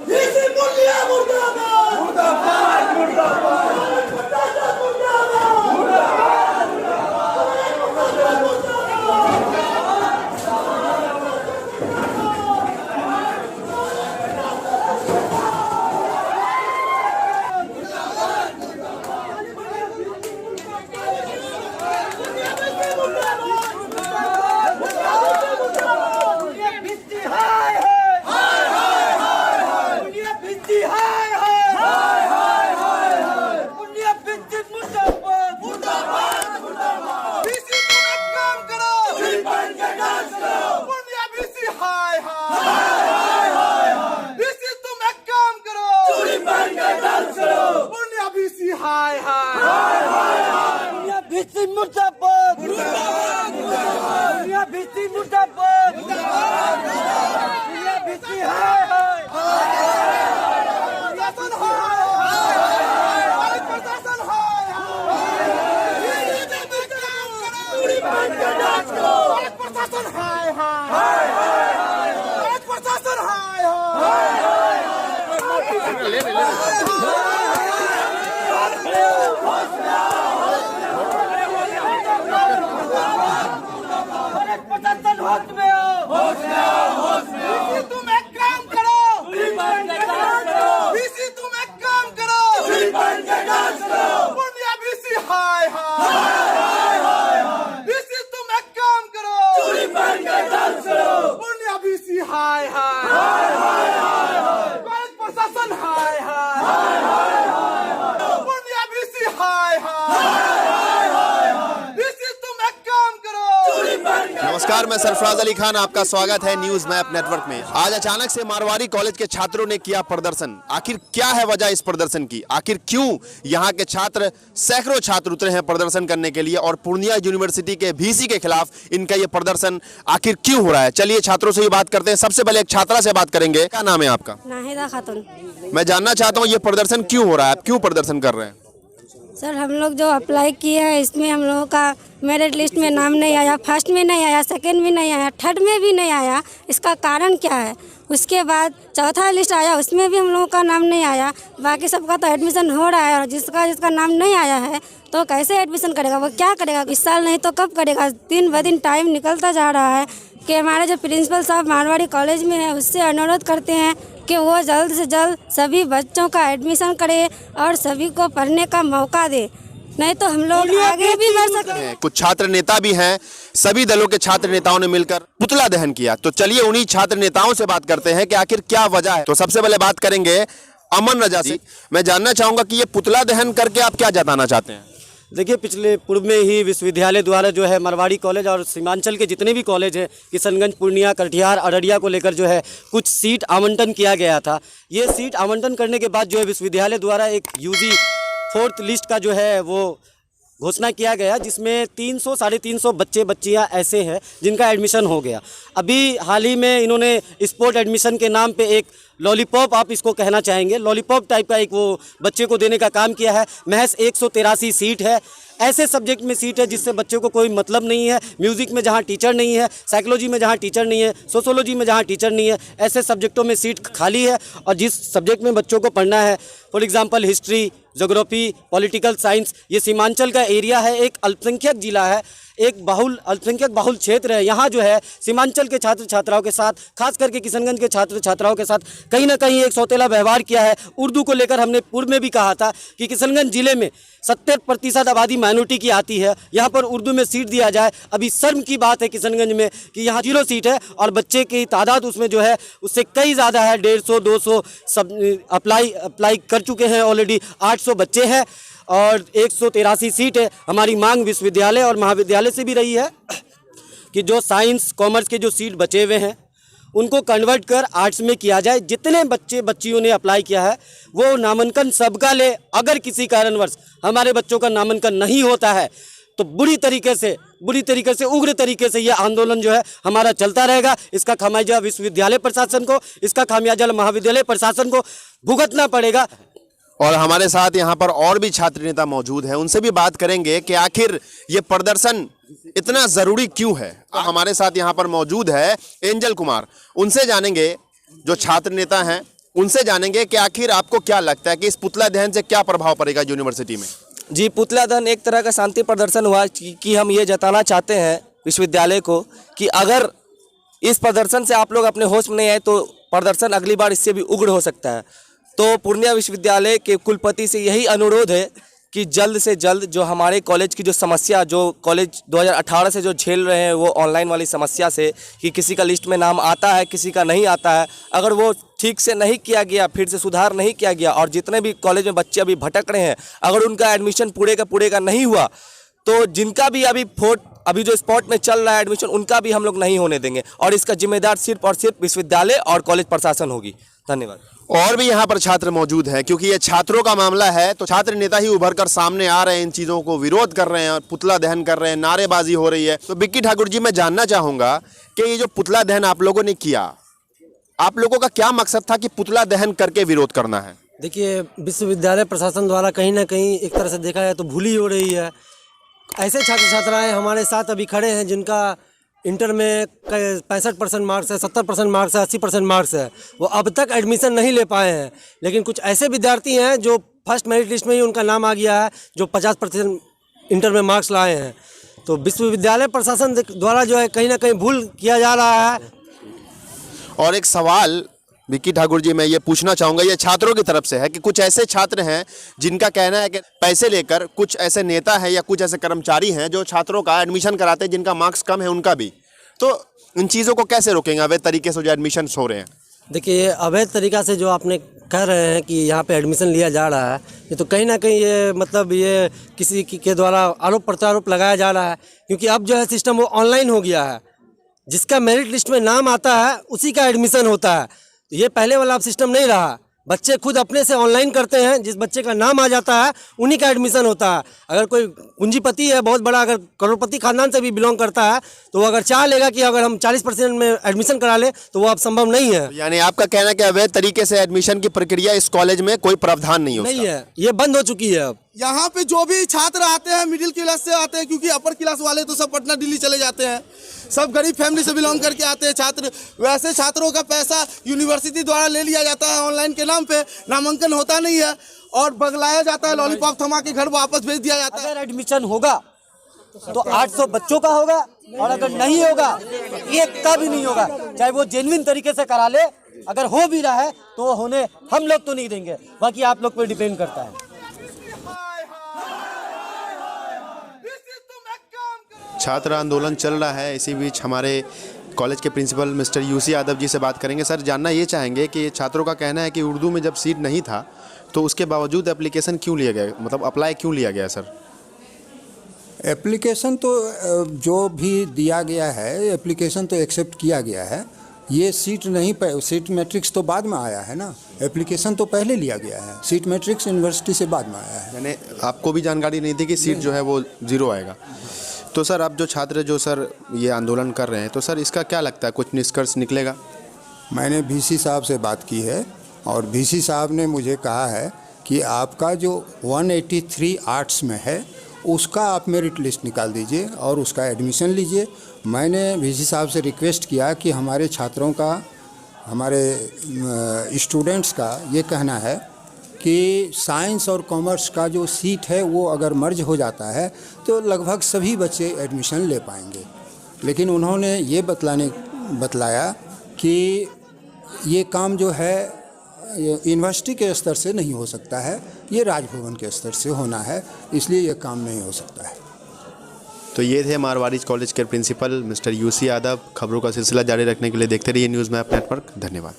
BC Purnia मुर्दाबाद मुर्दाबाद मुर्दाबाद हाय हाय दुनिया बीसी मुर्दाबाद मुर्दाबाद मुर्दाबाद दुनिया बीसी मुर्दाबाद मुर्दाबाद दुनिया बीसी हाय हाय प्रशासन हाय प्रशासन हाय प्रशासन हाय हाय प्रशासन हाय तुम एक काम करो बीसी तुम एक काम करो पूर्णिया बीसी हाय हाय बीसी तुम एक काम करो पूर्णिया बीसी हाय हाय प्रशासन हाय हाय पूर्णिया बीसी हाय हाय बीसी तुम एक काम करो। नमस्कार, मैं सरफराज अली खान, आपका स्वागत है न्यूज मैप नेटवर्क में। आज अचानक से मारवाड़ी कॉलेज के छात्रों ने किया प्रदर्शन। आखिर क्या है वजह इस प्रदर्शन की? आखिर क्यों यहाँ के छात्र, सैकड़ों छात्र उतरे हैं प्रदर्शन करने के लिए और पूर्णिया यूनिवर्सिटी के वीसी के खिलाफ इनका ये प्रदर्शन आखिर क्यों हो रहा है? चलिए छात्रों से ही बात करते हैं। सबसे पहले एक छात्रा से बात करेंगे। क्या नाम है आपका? नाहिदा खातून। मैं जानना चाहता हूँ ये प्रदर्शन क्यों हो रहा है, आप क्यों प्रदर्शन कर रहे हैं? सर, हम लोग जो अप्लाई किए हैं इसमें हम लोगों का मेरिट लिस्ट में नाम नहीं आया, फर्स्ट में नहीं आया, सेकंड में नहीं आया, थर्ड में भी नहीं आया। इसका कारण क्या है? उसके बाद चौथा लिस्ट आया, उसमें भी हम लोगों का नाम नहीं आया। बाकी सबका तो एडमिशन हो रहा है और जिसका नाम नहीं आया है तो कैसे एडमिशन करेगा? वो क्या करेगा? इस साल नहीं तो कब करेगा? दिन ब दिन टाइम निकलता जा रहा है कि हमारे जो प्रिंसिपल साहब मारवाड़ी कॉलेज में है उससे अनुरोध करते हैं कि वो जल्द से जल्द सभी बच्चों का एडमिशन करे और सभी को पढ़ने का मौका दे, नहीं तो हम लोग आगे भी बढ़ सकते हैं। कुछ छात्र नेता भी हैं, सभी दलों के छात्र नेताओं ने मिलकर पुतला दहन किया। तो चलिए उन्हीं छात्र नेताओं से बात करते हैं कि आखिर क्या वजह है। तो सबसे पहले बात करेंगे अमन रजा से। मैं जानना चाहूंगा कि ये पुतला दहन करके आप क्या जताना चाहते हैं? देखिए, पिछले पूर्व में ही विश्वविद्यालय द्वारा जो है मारवाड़ी कॉलेज और सीमांचल के जितने भी कॉलेज हैं, किशनगंज, पूर्णिया, कटिहार, अररिया को लेकर जो है कुछ सीट आवंटन किया गया था। ये सीट आवंटन करने के बाद जो है विश्वविद्यालय द्वारा एक यूजी 4th लिस्ट का जो है वो घोषणा किया गया, जिसमें 300 साढ़े 300 बच्चे बच्चियां ऐसे हैं जिनका एडमिशन हो गया। अभी हाल ही में इन्होंने स्पोर्ट एडमिशन के नाम पे एक लॉलीपॉप, आप इसको कहना चाहेंगे, लॉलीपॉप टाइप का एक वो बच्चे को देने का काम किया है। महज 183 सीट है। ऐसे सब्जेक्ट में सीट है जिससे बच्चे को कोई मतलब नहीं है। म्यूज़िक में जहाँ टीचर नहीं है, साइकोलॉजी में जहाँ टीचर नहीं है, सोशोलॉजी में जहाँ टीचर नहीं है, ऐसे सब्जेक्टों में सीट खाली है। और जिस सब्जेक्ट में बच्चों को पढ़ना है, for example history, geography, political science, ये सीमांचल का एरिया है, एक अल्पसंख्यक जिला है, एक अल्पसंख्यक बहुल क्षेत्र है। यहाँ जो है सीमांचल के छात्र छात्राओं के साथ, खास करके किशनगंज के छात्र छात्राओं के साथ कहीं ना कहीं एक सौतेला व्यवहार किया है। उर्दू को लेकर हमने पूर्व में भी कहा था कि किशनगंज जिले में 70% आबादी माइनॉरिटी की आती है, यहाँ पर उर्दू में सीट दिया जाए। अभी शर्म की बात है किशनगंज में कि यहाँ 0 सीट है और बच्चे की तादाद उसमें जो है उससे कई ज़्यादा है। 150-200 सब अप्लाई कर चुके हैं ऑलरेडी। 800 बच्चे हैं और 183 सीट है। हमारी मांग विश्वविद्यालय और महाविद्यालय से भी रही है कि जो साइंस कॉमर्स के जो सीट बचे हुए हैं उनको कन्वर्ट कर आर्ट्स में किया जाए। जितने बच्चे बच्चियों ने अप्लाई किया है वो नामांकन सबका ले। अगर किसी कारणवश हमारे बच्चों का नामांकन नहीं होता है तो बुरी तरीके से उग्र तरीके से ये आंदोलन जो है हमारा चलता रहेगा। इसका खामियाजा विश्वविद्यालय प्रशासन को, इसका खामियाजा महाविद्यालय प्रशासन को भुगतना पड़ेगा। और हमारे साथ यहाँ पर और भी छात्र नेता मौजूद हैं, उनसे भी बात करेंगे कि आखिर ये प्रदर्शन इतना जरूरी क्यों है। तो हमारे साथ यहाँ पर मौजूद है एंजल कुमार, उनसे जानेंगे, जो छात्र नेता हैं, उनसे जानेंगे कि आखिर आपको क्या लगता है कि इस पुतला दहन से क्या प्रभाव पड़ेगा यूनिवर्सिटी में। जी, पुतला दहन एक तरह का शांति प्रदर्शन हुआ कि हम ये जताना चाहते हैं विश्वविद्यालय को कि अगर इस प्रदर्शन से आप लोग अपने होश में नहीं आए तो प्रदर्शन अगली बार इससे भी उग्र हो सकता है। तो पूर्णिया विश्वविद्यालय के कुलपति से यही अनुरोध है कि जल्द से जल्द जो हमारे कॉलेज की जो समस्या, जो कॉलेज 2018 से जो झेल रहे हैं वो ऑनलाइन वाली समस्या से, कि किसी का लिस्ट में नाम आता है किसी का नहीं आता है, अगर वो ठीक से नहीं किया गया, फिर से सुधार नहीं किया गया और जितने भी कॉलेज में बच्चे अभी भटक रहे हैं अगर उनका एडमिशन पूरे का नहीं हुआ तो जिनका भी अभी जो स्पॉट में चल रहा है एडमिशन उनका भी हम लोग नहीं होने देंगे और इसका जिम्मेदार सिर्फ और सिर्फ विश्वविद्यालय और कॉलेज प्रशासन होगी। धन्यवाद। और भी यहाँ पर छात्र मौजूद हैं, क्योंकि ये छात्रों का मामला है तो छात्र नेता ही उभर कर सामने आ रहे हैं, इन चीज़ों को विरोध कर रहे हैं और पुतला दहन कर रहे हैं, नारेबाजी हो रही है। तो बिक्की ठाकुर जी, मैं जानना चाहूँगा कि ये जो पुतला दहन आप लोगों ने किया, आप लोगों का क्या मकसद था कि पुतला दहन करके विरोध करना है? देखिए, विश्वविद्यालय प्रशासन द्वारा कहीं ना कहीं एक तरह से देखा जाए तो भूली हो रही है। ऐसे छात्र छात्राएँ हमारे साथ अभी खड़े हैं जिनका इंटर में 65% मार्क्स है, 70% मार्क्स है, 80% मार्क्स है, वो अब तक एडमिशन नहीं ले पाए हैं। लेकिन कुछ ऐसे विद्यार्थी हैं जो फर्स्ट मेरिट लिस्ट में ही उनका नाम आ गया है, जो 50% इंटर में मार्क्स लाए हैं। तो विश्वविद्यालय प्रशासन द्वारा जो है कहीं ना कहीं भूल किया जा रहा है। और एक सवाल विक्की ठाकुर जी मैं ये पूछना चाहूँगा, ये छात्रों की तरफ से है कि कुछ ऐसे छात्र हैं जिनका कहना है कि पैसे लेकर कुछ ऐसे नेता हैं या कुछ ऐसे कर्मचारी हैं जो छात्रों का एडमिशन कराते हैं जिनका मार्क्स कम है उनका भी, तो इन चीज़ों को कैसे रोकेंगे अवैध तरीके से जो एडमिशन हो रहे हैं? देखिए, अवैध तरीक़ा से जो आपने कह रहे हैं कि यहाँ पे एडमिशन लिया जा रहा है, ये तो कहीं ना कहीं ये मतलब ये किसी के द्वारा आरोप प्रत्यारोप लगाया जा रहा है। क्योंकि अब जो है सिस्टम वो ऑनलाइन हो गया है, जिसका मेरिट लिस्ट में नाम आता है उसी का एडमिशन होता है। ये पहले वाला अब सिस्टम नहीं रहा, बच्चे खुद अपने से ऑनलाइन करते हैं, जिस बच्चे का नाम आ जाता है उन्हीं का एडमिशन होता है। अगर कोई पूंजीपति है बहुत बड़ा, अगर करोड़पति खानदान से भी बिलोंग करता है तो वो अगर चाह लेगा कि अगर हम 40% में एडमिशन करा ले तो वो अब संभव नहीं है। यानी आपका कहना है कि अवैध तरीके से एडमिशन की प्रक्रिया इस कॉलेज में कोई प्रावधान नहीं है, ये बंद हो चुकी है। अब यहाँ पे जो भी छात्र आते हैं मिडिल क्लास से आते हैं, क्योंकि अपर क्लास वाले तो सब पटना दिल्ली चले जाते हैं, सब गरीब फैमिली से बिलोंग करके आते हैं छात्र। वैसे छात्रों का पैसा यूनिवर्सिटी द्वारा ले लिया जाता है ऑनलाइन के नाम पे, नामांकन होता नहीं है और बगलाया जाता है, लॉलीपॉप थमा के घर वापस भेज दिया जाता है। अगर एडमिशन होगा तो 800 बच्चों का होगा और अगर नहीं होगा तो एक का भी नहीं होगा, चाहे वो जेन्युइन तरीके से करा ले। अगर हो भी रहा है तो वो होने हम लोग तो नहीं देंगे, बाकी आप लोग पे डिपेंड करता है। छात्र आंदोलन चल रहा है, इसी बीच हमारे कॉलेज के principal mister UC Yadav ji से बात करेंगे। सर, जानना ये चाहेंगे कि छात्रों का कहना है कि उर्दू में जब सीट नहीं था तो उसके बावजूद एप्लीकेशन क्यों लिया गया, मतलब अप्लाई क्यों लिया गया? सर, एप्लीकेशन तो जो भी दिया गया है एप्लीकेशन तो एक्सेप्ट किया गया है। ये सीट नहीं, सीट मैट्रिक्स तो बाद में आया है ना, एप्लीकेशन तो पहले लिया गया है, सीट मैट्रिक्स यूनिवर्सिटी से बाद में आया है। यानी आपको भी जानकारी नहीं थी कि सीट जो है वो 0 आएगा। तो सर, अब जो छात्र जो सर ये आंदोलन कर रहे हैं तो सर इसका क्या लगता है, कुछ निष्कर्ष निकलेगा? मैंने वीसी साहब से बात की है और वीसी साहब ने मुझे कहा है कि आपका जो 183 आर्ट्स में है उसका आप मेरिट लिस्ट निकाल दीजिए और उसका एडमिशन लीजिए। मैंने वीसी साहब से रिक्वेस्ट किया कि हमारे छात्रों का, हमारे स्टूडेंट्स का ये कहना है कि साइंस और कॉमर्स का जो सीट है वो अगर मर्ज हो जाता है तो लगभग सभी बच्चे एडमिशन ले पाएंगे। लेकिन उन्होंने ये बतलाया कि ये काम जो है यूनिवर्सिटी के स्तर से नहीं हो सकता है, ये राजभवन के स्तर से होना है, इसलिए ये काम नहीं हो सकता है। तो ये थे मारवाड़ी कॉलेज के प्रिंसिपल मिस्टर यूसी यादव। खबरों का सिलसिला जारी रखने के लिए देखते रहिए न्यूज़ मैप नेटवर्क। धन्यवाद।